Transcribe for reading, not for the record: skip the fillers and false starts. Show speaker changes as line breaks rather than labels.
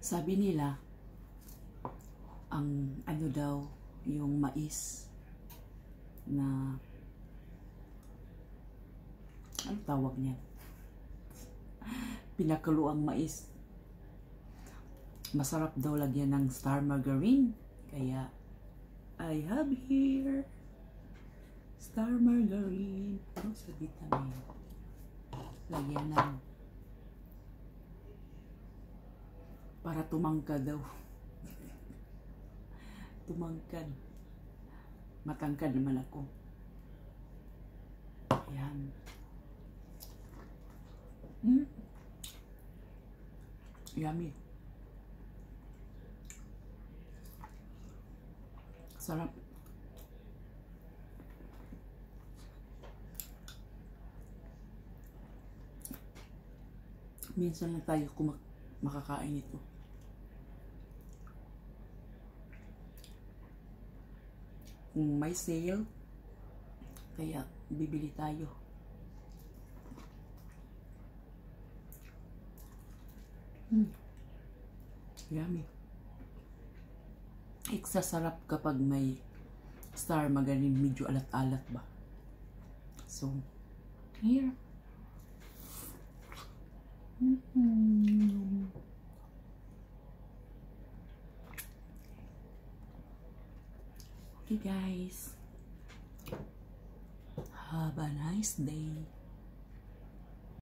Sabi nila, ang ano daw, yung mais na, ano tawag niya? Pinakuluang mais. Masarap daw lagyan ng star margarine. Kaya, I have here star margarine. Ano sa vitamin? Lagyan ng para tumangkad daw. Tumangkad. Matangkad naman ako. Ayan. Yummy. Sarap. Minsan na tayo makakain ito. Kung may sale, kaya bibili tayo. Yummy. Sarap kapag may star margarine, medyo alat-alat ba. So, here. Okay guys, have a nice day.